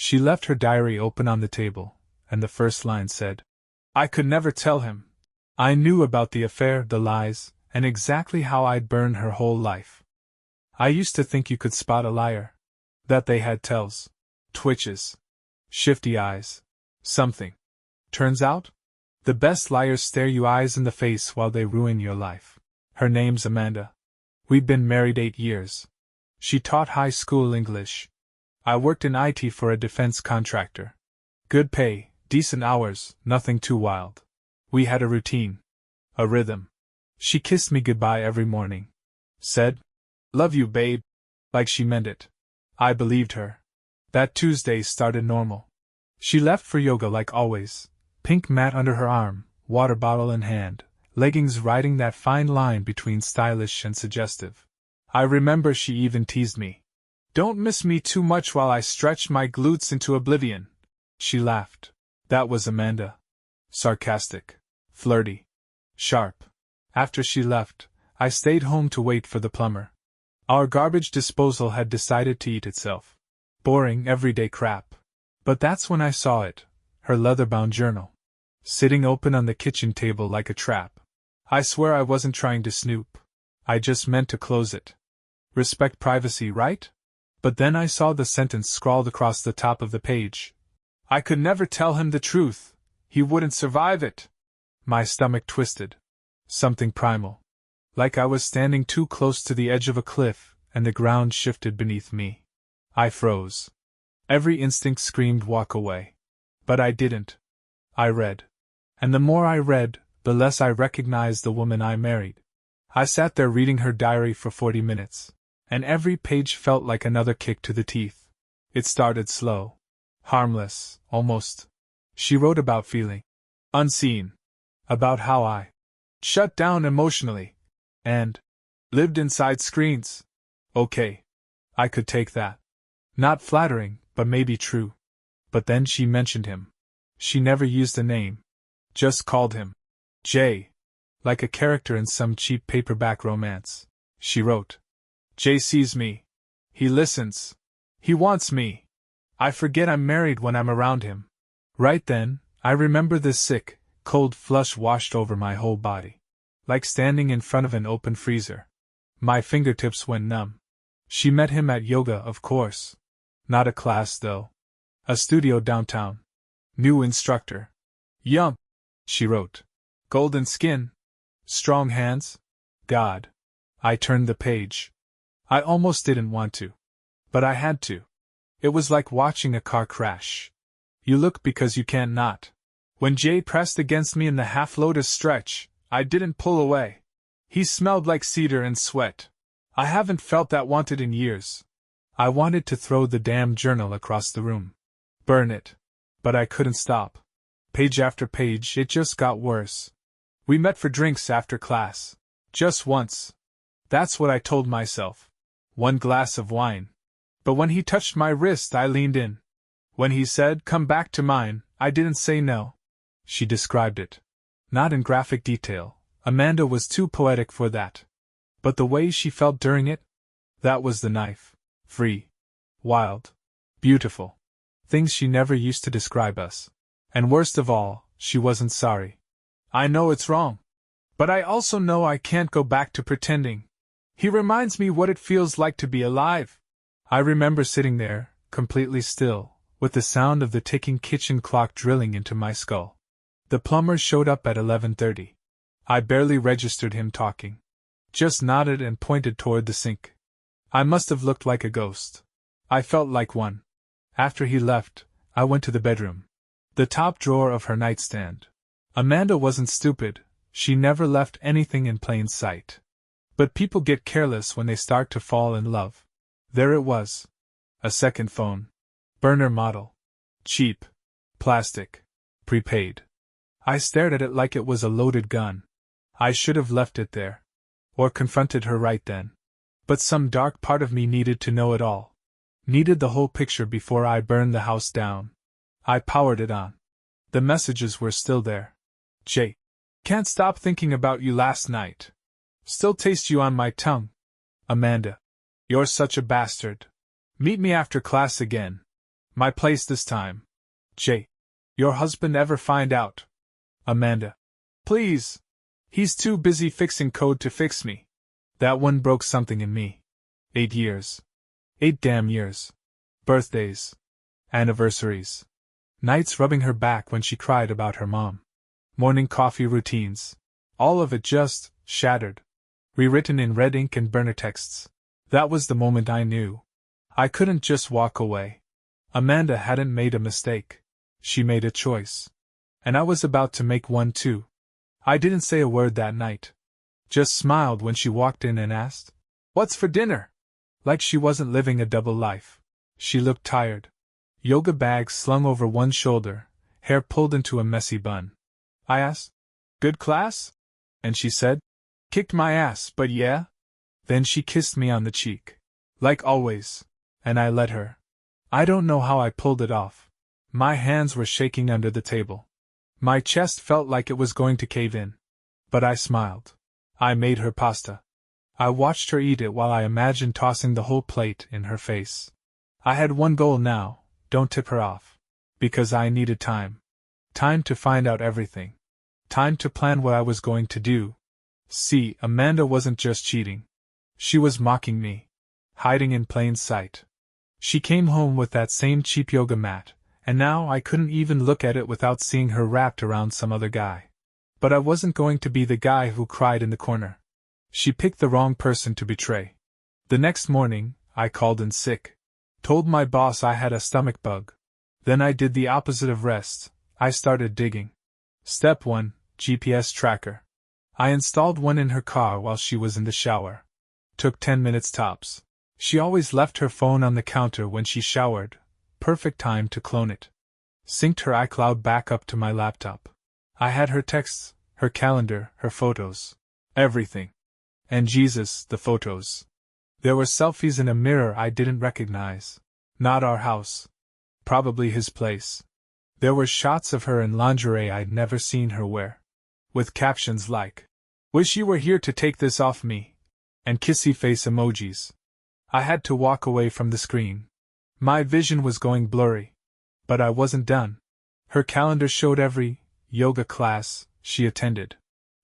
She left her diary open on the table, and the first line said, "I could never tell him. I knew about the affair, the lies, and exactly how I'd burn her whole life. I used to think you could spot a liar. That they had tells, twitches, shifty eyes, something. Turns out, the best liars stare you eyes in the face while they ruin your life. Her name's Amanda. We've been married 8 years. She taught high school English. I worked in IT for a defense contractor. Good pay, decent hours, nothing too wild. We had a routine. A rhythm. She kissed me goodbye every morning. Said, 'Love you, babe,' like she meant it. I believed her. That Tuesday started normal. She left for yoga like always, pink mat under her arm, water bottle in hand, leggings riding that fine line between stylish and suggestive. I remember she even teased me. 'Don't miss me too much while I stretch my glutes into oblivion.' She laughed. That was Amanda. Sarcastic. Flirty. Sharp. After she left, I stayed home to wait for the plumber. Our garbage disposal had decided to eat itself. Boring, everyday crap. But that's when I saw it, her leather-bound journal, sitting open on the kitchen table like a trap. I swear I wasn't trying to snoop. I just meant to close it. Respect privacy, right? But then I saw the sentence scrawled across the top of the page. I could never tell him the truth. He wouldn't survive it. My stomach twisted. Something primal. Like I was standing too close to the edge of a cliff, and the ground shifted beneath me. I froze. Every instinct screamed walk away. But I didn't. I read. And the more I read, the less I recognized the woman I married. I sat there reading her diary for 40 minutes, and every page felt like another kick to the teeth. It started slow. Harmless, almost. She wrote about feeling unseen. About how I shut down emotionally. And lived inside screens. Okay. I could take that. Not flattering, but maybe true. But then she mentioned him. She never used a name. Just called him Jay. Like a character in some cheap paperback romance. She wrote, "Jay sees me. He listens. He wants me. I forget I'm married when I'm around him." Right then, I remember this sick, cold flush washed over my whole body. Like standing in front of an open freezer. My fingertips went numb. She met him at yoga, of course. Not a class, though. A studio downtown. New instructor. Yump, she wrote. Golden skin. Strong hands. God. I turned the page. I almost didn't want to. But I had to. It was like watching a car crash. You look because you can't not. When Jay pressed against me in the half-lotus stretch, I didn't pull away. He smelled like cedar and sweat. I haven't felt that wanted in years. I wanted to throw the damn journal across the room. Burn it. But I couldn't stop. Page after page, it just got worse. We met for drinks after class. Just once. That's what I told myself. 1 glass of wine. But when he touched my wrist, I leaned in. When he said, "Come back to mine," I didn't say no. She described it. Not in graphic detail. Amanda was too poetic for that. But the way she felt during it? That was the knife. Free. Wild. Beautiful. Things she never used to describe us. And worst of all, she wasn't sorry. I know it's wrong. But I also know I can't go back to pretending. He reminds me what it feels like to be alive. I remember sitting there, completely still, with the sound of the ticking kitchen clock drilling into my skull. The plumber showed up at 11:30. I barely registered him talking. Just nodded and pointed toward the sink. I must have looked like a ghost. I felt like one. After he left, I went to the bedroom. The top drawer of her nightstand. Amanda wasn't stupid, she never left anything in plain sight. But people get careless when they start to fall in love. There it was. A second phone. Burner model. Cheap. Plastic. Prepaid. I stared at it like it was a loaded gun. I should have left it there. Or confronted her right then. But some dark part of me needed to know it all. Needed the whole picture before I burned the house down. I powered it on. The messages were still there. Jay. Can't stop thinking about you last night. Still taste you on my tongue. Amanda. You're such a bastard. Meet me after class again. My place this time. Jay. Your husband ever find out? Amanda. Please. He's too busy fixing code to fix me. That one broke something in me. 8 years. 8 damn years. Birthdays. Anniversaries. Nights rubbing her back when she cried about her mom. Morning coffee routines. All of it just shattered. Rewritten in red ink and burner texts. That was the moment I knew. I couldn't just walk away. Amanda hadn't made a mistake. She made a choice. And I was about to make one too. I didn't say a word that night. Just smiled when she walked in and asked, "What's for dinner?" Like she wasn't living a double life. She looked tired. Yoga bag slung over one shoulder, hair pulled into a messy bun. I asked, "Good class?" And she said, "Kicked my ass, but yeah." Then she kissed me on the cheek. Like always. And I let her. I don't know how I pulled it off. My hands were shaking under the table. My chest felt like it was going to cave in. But I smiled. I made her pasta. I watched her eat it while I imagined tossing the whole plate in her face. I had one goal now: don't tip her off. Because I needed time. Time to find out everything. Time to plan what I was going to do. See, Amanda wasn't just cheating. She was mocking me. Hiding in plain sight. She came home with that same cheap yoga mat, and now I couldn't even look at it without seeing her wrapped around some other guy. But I wasn't going to be the guy who cried in the corner. She picked the wrong person to betray. The next morning, I called in sick. Told my boss I had a stomach bug. Then I did the opposite of rest. I started digging. Step 1, GPS tracker. I installed one in her car while she was in the shower. Took 10 minutes tops. She always left her phone on the counter when she showered. Perfect time to clone it. Synced her iCloud back up to my laptop. I had her texts, her calendar, her photos. Everything. And Jesus, the photos. There were selfies in a mirror I didn't recognize. Not our house. Probably his place. There were shots of her in lingerie I'd never seen her wear. With captions like, "Wish you were here to take this off me," and kissy face emojis. I had to walk away from the screen. My vision was going blurry. But I wasn't done. Her calendar showed every yoga class she attended.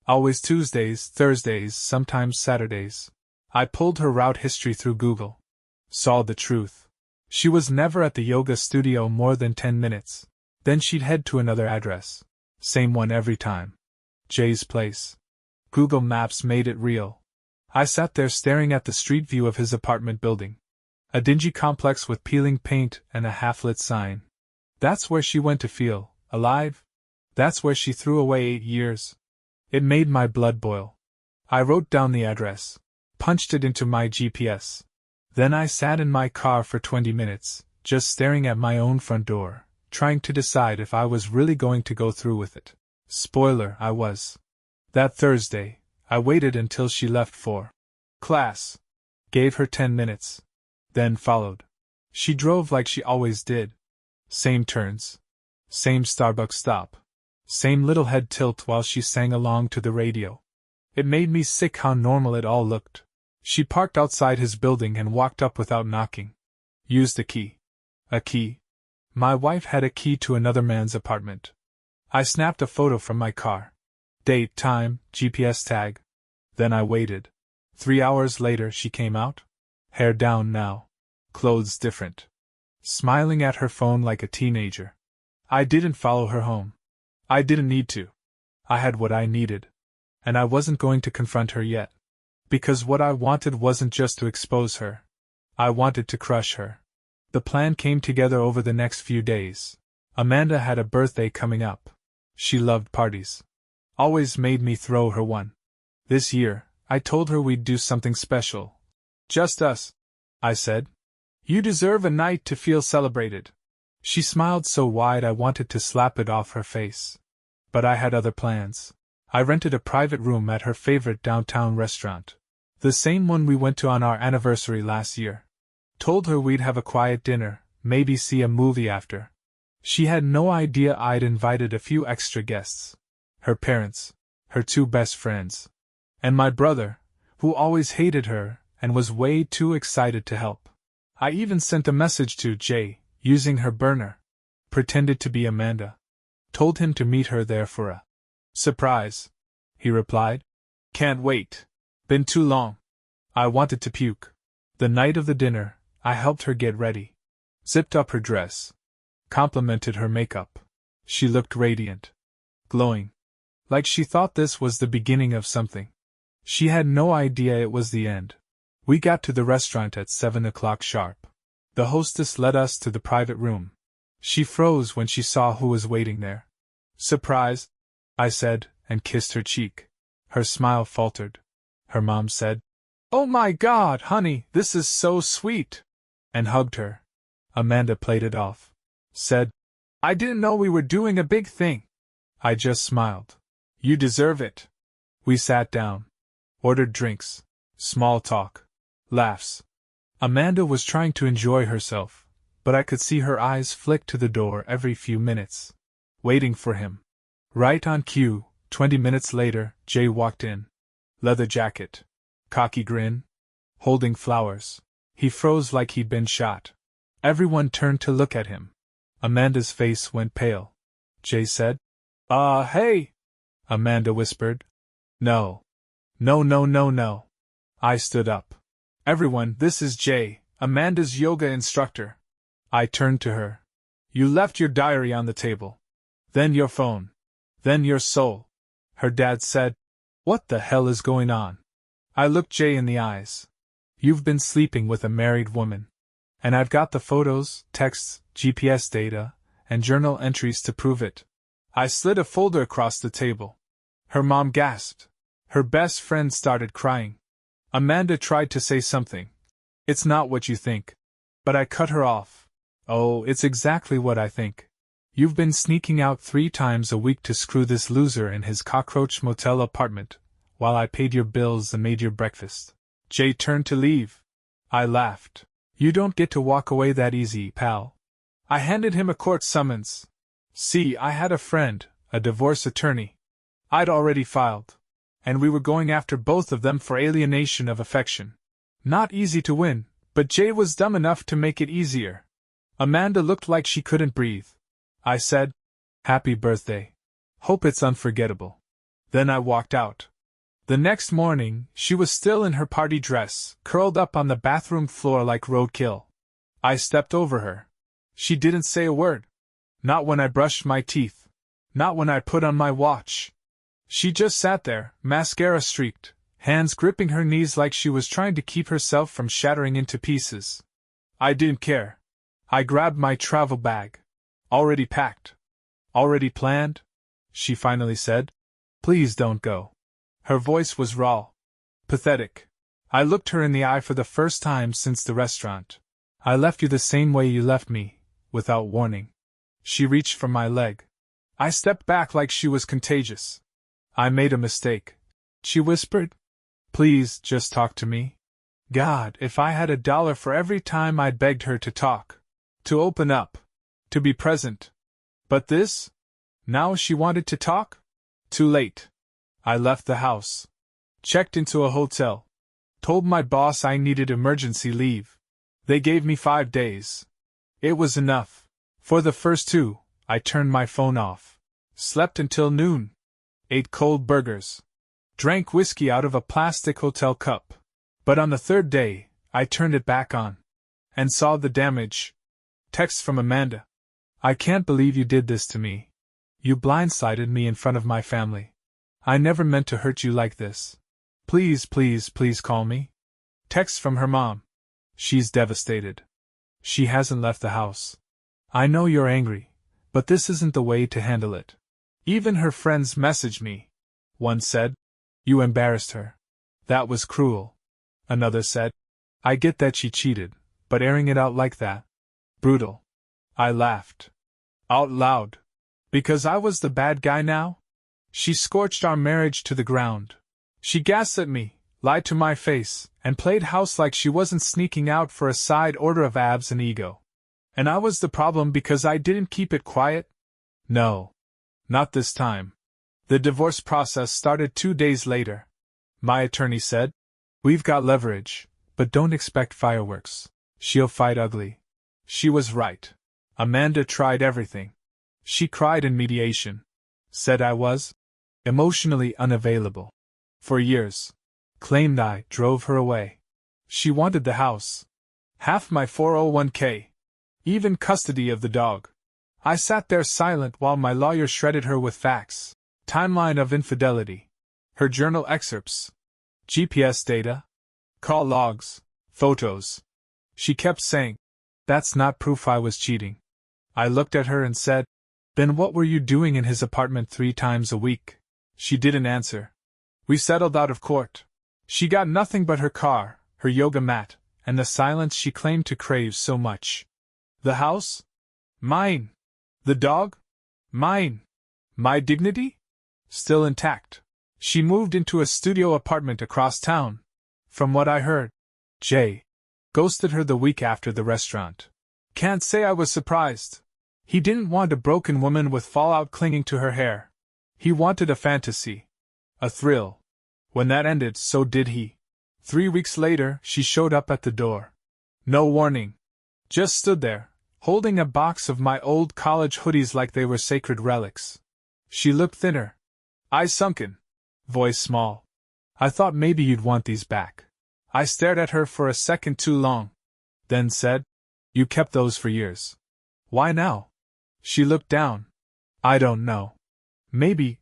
Always Tuesdays, Thursdays, sometimes Saturdays. I pulled her route history through Google. Saw the truth. She was never at the yoga studio more than 10 minutes. Then she'd head to another address. Same one every time. Jay's place. Google Maps made it real. I sat there staring at the street view of his apartment building. A dingy complex with peeling paint and a half-lit sign. That's where she went to feel alive. That's where she threw away 8 years. It made my blood boil. I wrote down the address. Punched it into my GPS. Then I sat in my car for 20 minutes, just staring at my own front door, trying to decide if I was really going to go through with it. Spoiler, I was. That Thursday, I waited until she left for class. Gave her 10 minutes. Then followed. She drove like she always did. Same turns. Same Starbucks stop. Same little head tilt while she sang along to the radio. It made me sick how normal it all looked. She parked outside his building and walked up without knocking. Used a key. A key? My wife had a key to another man's apartment. I snapped a photo from my car. Date, time, GPS tag. Then I waited. 3 hours later she came out. Hair down now. Clothes different. Smiling at her phone like a teenager. I didn't follow her home. I didn't need to. I had what I needed. And I wasn't going to confront her yet. Because what I wanted wasn't just to expose her. I wanted to crush her. The plan came together over the next few days. Amanda had a birthday coming up. She loved parties. Always made me throw her one. This year, I told her we'd do something special. Just us, I said. You deserve a night to feel celebrated. She smiled so wide I wanted to slap it off her face. But I had other plans. I rented a private room at her favorite downtown restaurant. The same one we went to on our anniversary last year. Told her we'd have a quiet dinner, maybe see a movie after. She had no idea I'd invited a few extra guests. Her parents, her 2 best friends, and my brother, who always hated her and was way too excited to help. I even sent a message to Jay, using her burner. Pretended to be Amanda. Told him to meet her there for a surprise. He replied. Can't wait. Been too long. I wanted to puke. The night of the dinner, I helped her get ready. Zipped up her dress. Complimented her makeup. She looked radiant. Glowing. Like she thought this was the beginning of something. She had no idea it was the end. We got to the restaurant at 7 o'clock sharp. The hostess led us to the private room. She froze when she saw who was waiting there. Surprise, I said, and kissed her cheek. Her smile faltered. Her mom said, Oh my God, honey, this is so sweet, and hugged her. Amanda played it off. Said, I didn't know we were doing a big thing. I just smiled. You deserve it. We sat down. Ordered drinks. Small talk. Laughs. Amanda was trying to enjoy herself, but I could see her eyes flick to the door every few minutes. Waiting for him. Right on cue, 20 minutes later, Jay walked in. Leather jacket. Cocky grin. Holding flowers. He froze like he'd been shot. Everyone turned to look at him. Amanda's face went pale. Jay said, Hey! Amanda whispered. No. No. I stood up. Everyone, this is Jay, Amanda's yoga instructor. I turned to her. You left your diary on the table. Then your phone. Then your soul. Her dad said, What the hell is going on? I looked Jay in the eyes. You've been sleeping with a married woman. And I've got the photos, texts, GPS data, and journal entries to prove it. I slid a folder across the table. Her mom gasped. Her best friend started crying. Amanda tried to say something. It's not what you think. But I cut her off. Oh, it's exactly what I think. You've been sneaking out 3 times a week to screw this loser in his cockroach motel apartment, while I paid your bills and made your breakfast. Jay turned to leave. I laughed. You don't get to walk away that easy, pal. I handed him a court summons. See, I had a friend, a divorce attorney. I'd already filed. And we were going after both of them for alienation of affection. Not easy to win, but Jay was dumb enough to make it easier. Amanda looked like she couldn't breathe. I said, Happy birthday. Hope it's unforgettable. Then I walked out. The next morning, she was still in her party dress, curled up on the bathroom floor like roadkill. I stepped over her. She didn't say a word. Not when I brushed my teeth. Not when I put on my watch. She just sat there, mascara streaked, hands gripping her knees like she was trying to keep herself from shattering into pieces. I didn't care. I grabbed my travel bag. Already packed. Already planned? She finally said. Please don't go. Her voice was raw. Pathetic. I looked her in the eye for the first time since the restaurant. I left you the same way you left me, without warning. She reached for my leg. I stepped back like she was contagious. I made a mistake. She whispered. Please, just talk to me. God, if I had $1 for every time I'd begged her to talk. To open up. To be present. But this? Now she wanted to talk? Too late. I left the house. Checked into a hotel. Told my boss I needed emergency leave. They gave me 5 days. It was enough. For the first 2, I turned my phone off. Slept until noon. Ate cold burgers. Drank whiskey out of a plastic hotel cup. But on the 3rd day, I turned it back on. And saw the damage. Text from Amanda. I can't believe you did this to me. You blindsided me in front of my family. I never meant to hurt you like this. Please call me. Text from her mom. She's devastated. She hasn't left the house. I know you're angry, but this isn't the way to handle it. Even her friends messaged me. One said, You embarrassed her. That was cruel. Another said, I get that she cheated, but airing it out like that? Brutal. I laughed. Out loud. Because I was the bad guy now? She scorched our marriage to the ground. She gasped at me, lied to my face, and played house like she wasn't sneaking out for a side order of abs and ego. And I was the problem because I didn't keep it quiet? No. Not this time. The divorce process started 2 days later. My attorney said, We've got leverage, but don't expect fireworks. She'll fight ugly. She was right. Amanda tried everything. She cried in mediation. Said I was emotionally unavailable. For years. Claimed I drove her away. She wanted the house. Half my 401k. Even custody of the dog. I sat there silent while my lawyer shredded her with facts. Timeline of infidelity. Her journal excerpts. GPS data. Call logs. Photos. She kept saying, "That's not proof I was cheating." I looked at her and said, "Then what were you doing in his apartment 3 times a week?" She didn't answer. We settled out of court. She got nothing but her car, her yoga mat, and the silence she claimed to crave so much. The house? Mine. The dog? Mine. My dignity? Still intact. She moved into a studio apartment across town. From what I heard, Jay ghosted her the week after the restaurant. Can't say I was surprised. He didn't want a broken woman with fallout clinging to her hair. He wanted a fantasy. A thrill. When that ended, so did he. 3 weeks later, she showed up at the door. No warning. Just stood there, holding a box of my old college hoodies like they were sacred relics. She looked thinner. Eyes sunken. Voice small. I thought maybe you'd want these back. I stared at her for a second too long. Then said, "You kept those for years. Why now?" She looked down. I don't know. Maybe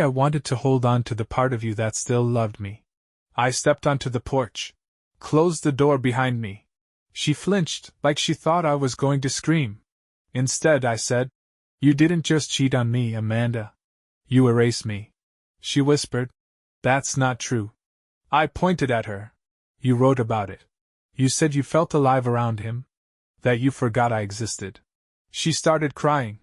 I wanted to hold on to the part of you that still loved me. I stepped onto the porch. Closed the door behind me. She flinched, like she thought I was going to scream. Instead, I said, "You didn't just cheat on me, Amanda. You erased me." She whispered, "That's not true." I pointed at her. "You wrote about it. You said you felt alive around him. That you forgot I existed." She started crying.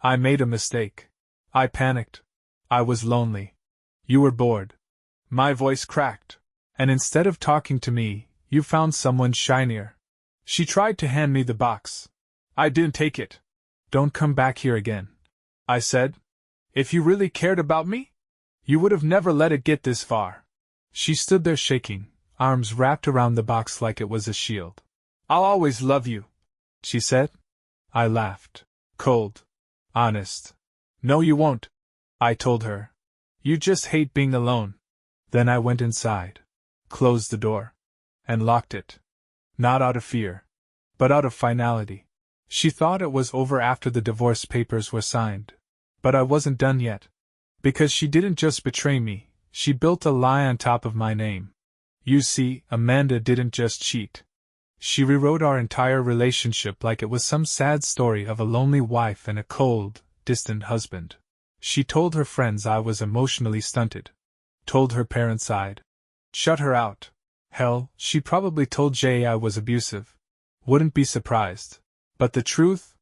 I made a mistake. I panicked. I was lonely. You were bored. My voice cracked. And instead of talking to me, you found someone shinier. She tried to hand me the box. I didn't take it. "Don't come back here again," I said. "If you really cared about me, you would have never let it get this far." She stood there shaking, arms wrapped around the box like it was a shield. "I'll always love you," she said. I laughed. Cold. Honest. "No, you won't," I told her. "You just hate being alone." Then I went inside, closed the door, and locked it. Not out of fear, but out of finality. She thought it was over after the divorce papers were signed. But I wasn't done yet. Because she didn't just betray me, she built a lie on top of my name. You see, Amanda didn't just cheat. She rewrote our entire relationship like it was some sad story of a lonely wife and a cold, distant husband. She told her friends I was emotionally stunted. Told her parents I'd shut her out. Hell, she probably told Jay I was abusive. Wouldn't be surprised. But the truth?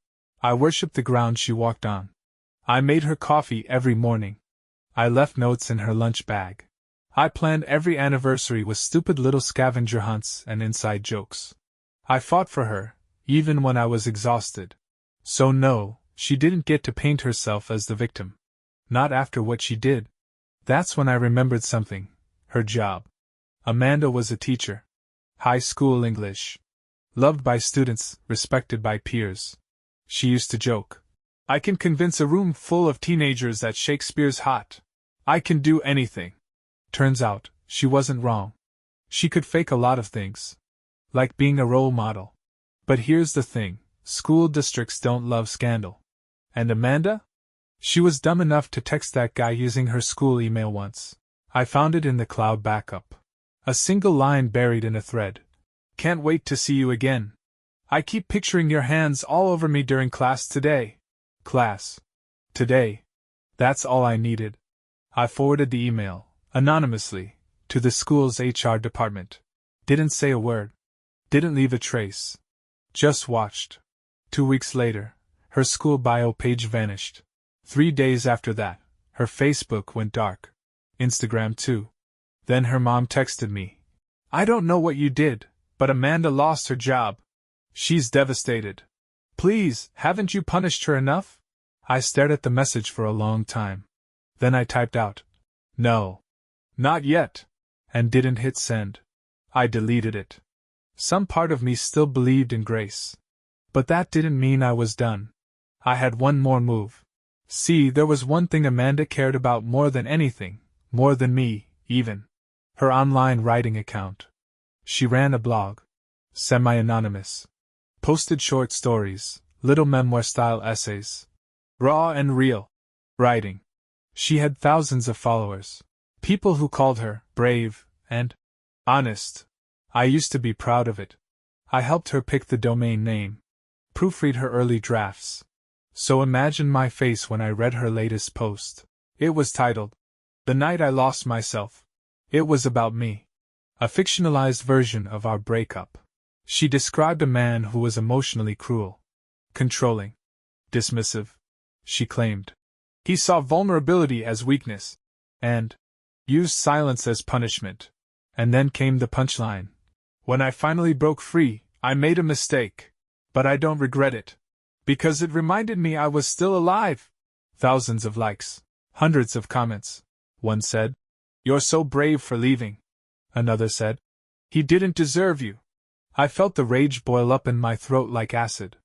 I worshipped the ground she walked on. I made her coffee every morning. I left notes in her lunch bag. I planned every anniversary with stupid little scavenger hunts and inside jokes. I fought for her, even when I was exhausted. So no, she didn't get to paint herself as the victim. Not after what she did. That's when I remembered something. Her job. Amanda was a teacher. High school English. Loved by students, respected by peers. She used to joke. "I can convince a room full of teenagers that Shakespeare's hot. I can do anything." Turns out, she wasn't wrong. She could fake a lot of things. Like being a role model. But here's the thing, school districts don't love scandal. And Amanda? She was dumb enough to text that guy using her school email once. I found it in the cloud backup. A single line buried in a thread. "Can't wait to see you again. I keep picturing your hands all over me during class today." Class. Today. That's all I needed. I forwarded the email, anonymously, to the school's HR department. Didn't say a word. Didn't leave a trace. Just watched. 2 weeks later, her school bio page vanished. 3 days after that, her Facebook went dark. Instagram too. Then her mom texted me. "I don't know what you did, but Amanda lost her job. She's devastated. Please, haven't you punished her enough?" I stared at the message for a long time. Then I typed out, "No. Not yet," and didn't hit send. I deleted it. Some part of me still believed in grace. But that didn't mean I was done. I had one more move. See, there was one thing Amanda cared about more than anything, more than me, even. Her online writing account. She ran a blog. Semi-anonymous. Posted short stories, little memoir-style essays. Raw and real. Writing. She had thousands of followers. People who called her brave and honest. I used to be proud of it. I helped her pick the domain name. Proofread her early drafts. So imagine my face when I read her latest post. It was titled, "The Night I Lost Myself." It was about me. A fictionalized version of our breakup. She described a man who was emotionally cruel. Controlling. Dismissive. She claimed. He saw vulnerability as weakness. And used silence as punishment. And then came the punchline. When I finally broke free, I made a mistake. But I don't regret it. Because it reminded me I was still alive. Thousands of likes. Hundreds of comments. One said, "You're so brave for leaving." Another said, "He didn't deserve you." I felt the rage boil up in my throat like acid.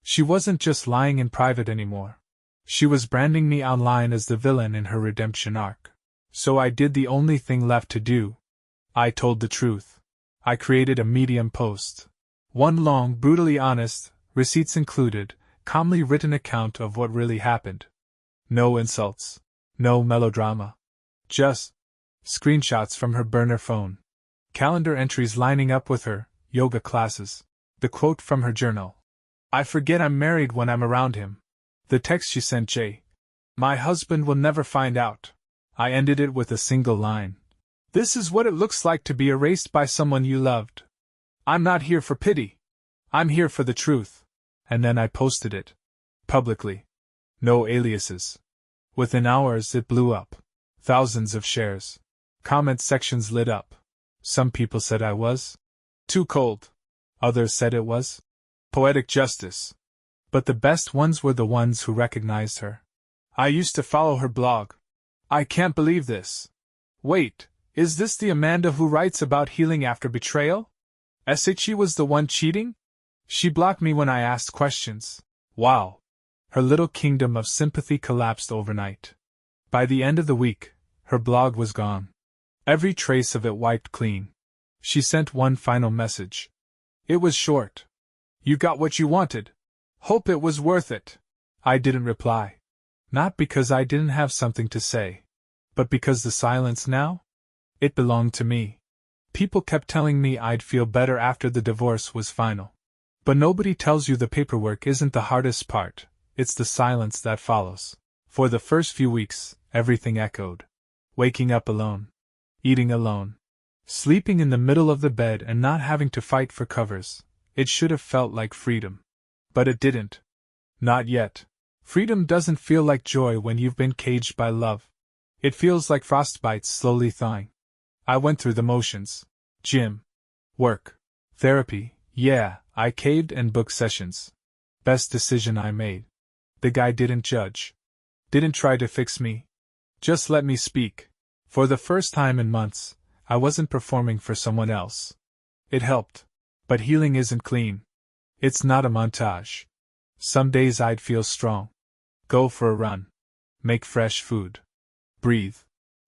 She wasn't just lying in private anymore. She was branding me online as the villain in her redemption arc. So I did the only thing left to do. I told the truth. I created a Medium post. One long, brutally honest, receipts included, calmly written account of what really happened. No insults. No melodrama. Just screenshots from her burner phone. Calendar entries lining up with her yoga classes. The quote from her journal. "I forget I'm married when I'm around him." The text she sent Jay. "My husband will never find out." I ended it with a single line. "This is what it looks like to be erased by someone you loved. I'm not here for pity. I'm here for the truth." And then I posted it. Publicly. No aliases. Within hours it blew up. Thousands of shares. Comment sections lit up. Some people said I was too cold. Others said it was poetic justice. But the best ones were the ones who recognized her. "I used to follow her blog. I can't believe this. Wait, is this the Amanda who writes about healing after betrayal? She was the one cheating? She blocked me when I asked questions." Wow. Her little kingdom of sympathy collapsed overnight. By the end of the week, her blog was gone. Every trace of it wiped clean. She sent one final message. It was short. "You got what you wanted. Hope it was worth it." I didn't reply. Not because I didn't have something to say, but because the silence now? It belonged to me. People kept telling me I'd feel better after the divorce was final. But nobody tells you the paperwork isn't the hardest part, it's the silence that follows. For the first few weeks, everything echoed. Waking up alone. Eating alone. Sleeping in the middle of the bed and not having to fight for covers. It should have felt like freedom. But it didn't. Not yet. Freedom doesn't feel like joy when you've been caged by love. It feels like frostbite slowly thawing. I went through the motions. Gym. Work. Therapy. Yeah, I caved and booked sessions. Best decision I made. The guy didn't judge. Didn't try to fix me. Just let me speak. For the first time in months, I wasn't performing for someone else. It helped. But healing isn't clean. It's not a montage. Some days I'd feel strong. Go for a run. Make fresh food. Breathe.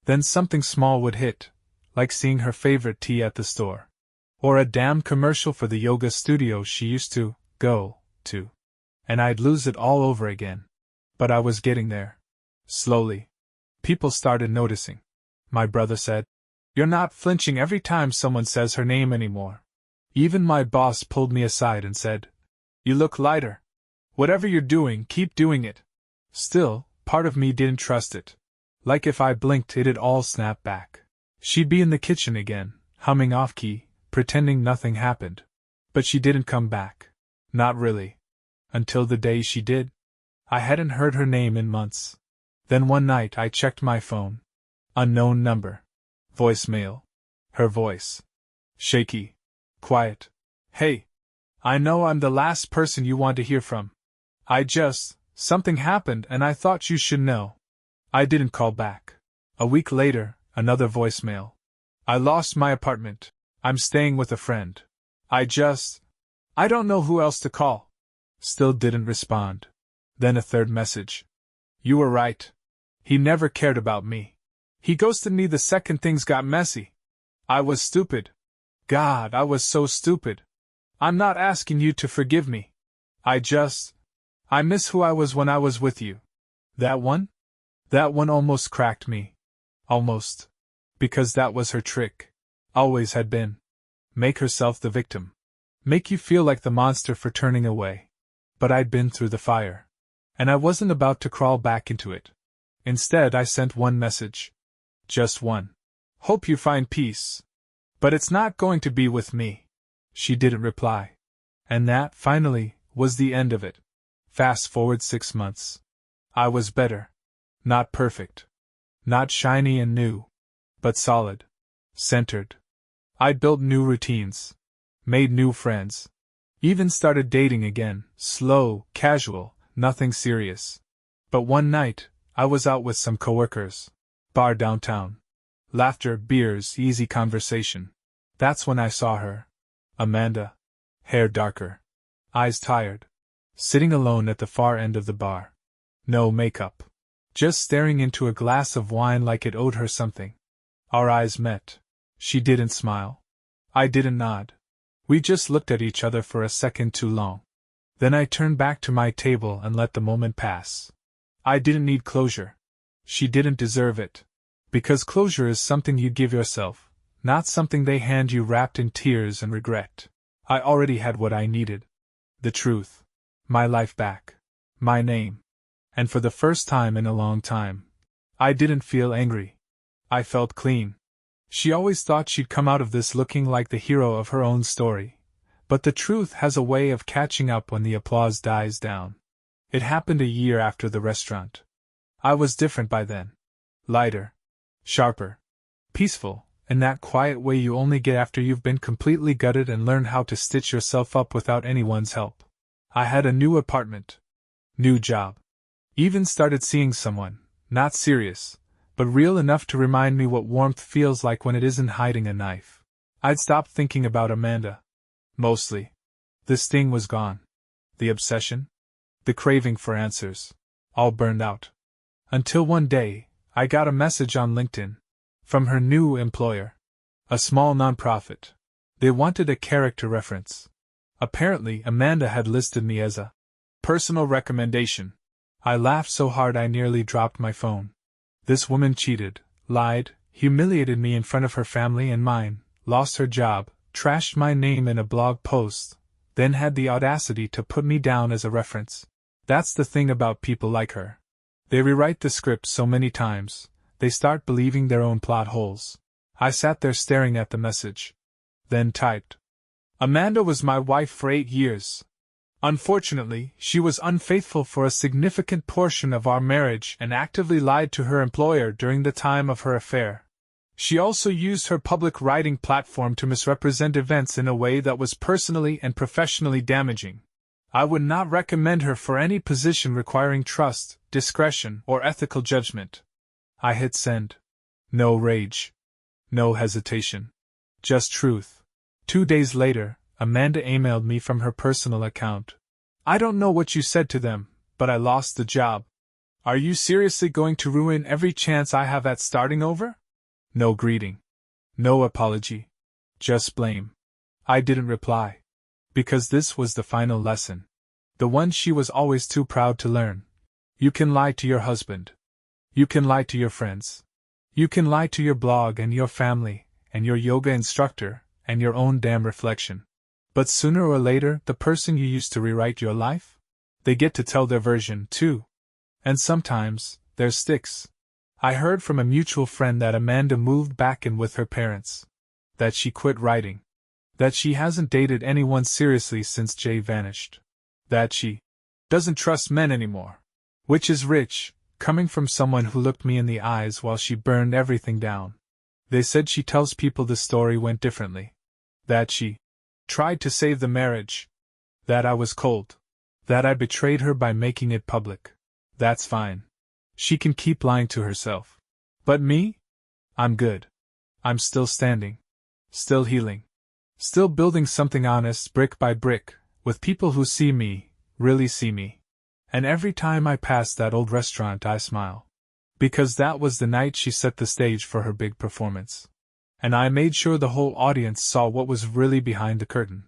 Then something small would hit, like seeing her favorite tea at the store. Or a damn commercial for the yoga studio she used to go to. And I'd lose it all over again. But I was getting there. Slowly. People started noticing. My brother said, "You're not flinching every time someone says her name anymore." Even my boss pulled me aside and said, "You look lighter. Whatever you're doing, keep doing it." Still, part of me didn't trust it. Like if I blinked it'd all snap back. She'd be in the kitchen again, humming off-key, pretending nothing happened. But she didn't come back. Not really. Until the day she did. I hadn't heard her name in months. Then one night I checked my phone. Unknown number. Voicemail. Her voice. Shaky. Quiet. "Hey. I know I'm the last person you want to hear from. Something happened and I thought you should know." I didn't call back. A week later, another voicemail. "I lost my apartment. I'm staying with a friend. I don't know who else to call." Still didn't respond. Then a third message. You were right. He never cared about me. He ghosted me the second things got messy. I was stupid. God, I was so stupid. I'm not asking you to forgive me. I miss who I was when I was with you. That one? That one almost cracked me. Almost. Because that was her trick. Always had been. Make herself the victim. Make you feel like the monster for turning away. But I'd been through the fire. And I wasn't about to crawl back into it. Instead, I sent one message. Just one. Hope you find peace. But it's not going to be with me. She didn't reply. And that, finally, was the end of it. Fast forward 6 months. I was better. Not perfect. Not shiny and new. But solid. Centered. I built new routines. Made new friends. Even started dating again, slow, casual, nothing serious. But one night, I was out with some coworkers. Bar downtown. Laughter, beers, easy conversation. That's when I saw her. Amanda. Hair darker. Eyes tired. Sitting alone at the far end of the bar. No makeup. Just staring into a glass of wine like it owed her something. Our eyes met. She didn't smile. I didn't nod. We just looked at each other for a second too long. Then I turned back to my table and let the moment pass. I didn't need closure. She didn't deserve it. Because closure is something you give yourself, not something they hand you wrapped in tears and regret. I already had what I needed. The truth. My life back. My name. And for the first time in a long time, I didn't feel angry. I felt clean. She always thought she'd come out of this looking like the hero of her own story. But the truth has a way of catching up when the applause dies down. It happened a year after the restaurant. I was different by then. Lighter. Sharper. Peaceful, in that quiet way you only get after you've been completely gutted and learned how to stitch yourself up without anyone's help. I had a new apartment. New job. Even started seeing someone, not serious, but real enough to remind me what warmth feels like when it isn't hiding a knife. I'd stopped thinking about Amanda. Mostly. The sting was gone. The obsession? The craving for answers. All burned out. Until one day, I got a message on LinkedIn. From her new employer. A small nonprofit. They wanted a character reference. Apparently, Amanda had listed me as a personal recommendation. I laughed so hard I nearly dropped my phone. This woman cheated, lied, humiliated me in front of her family and mine, lost her job, trashed my name in a blog post, then had the audacity to put me down as a reference. That's the thing about people like her. They rewrite the script so many times, they start believing their own plot holes. I sat there staring at the message. Then typed. Amanda was my wife for 8 years. Unfortunately, she was unfaithful for a significant portion of our marriage and actively lied to her employer during the time of her affair. She also used her public writing platform to misrepresent events in a way that was personally and professionally damaging. I would not recommend her for any position requiring trust, discretion, or ethical judgment. I hit send. No rage. No hesitation. Just truth. 2 days later, Amanda emailed me from her personal account. I don't know what you said to them, but I lost the job. Are you seriously going to ruin every chance I have at starting over? No greeting. No apology. Just blame. I didn't reply. Because this was the final lesson. The one she was always too proud to learn. You can lie to your husband. You can lie to your friends. You can lie to your blog and your family, and your yoga instructor, and your own damn reflection. But sooner or later, the person you used to rewrite your life? They get to tell their version, too. And sometimes, there's sticks. I heard from a mutual friend that Amanda moved back in with her parents. That she quit writing. That she hasn't dated anyone seriously since Jay vanished. That she doesn't trust men anymore. Which is rich, coming from someone who looked me in the eyes while she burned everything down. They said she tells people the story went differently. That she tried to save the marriage. That I was cold. That I betrayed her by making it public. That's fine. She can keep lying to herself. But me? I'm good. I'm still standing. Still healing. Still building something honest brick by brick, with people who see me, really see me. And every time I pass that old restaurant I smile. Because that was the night she set the stage for her big performance. And I made sure the whole audience saw what was really behind the curtain.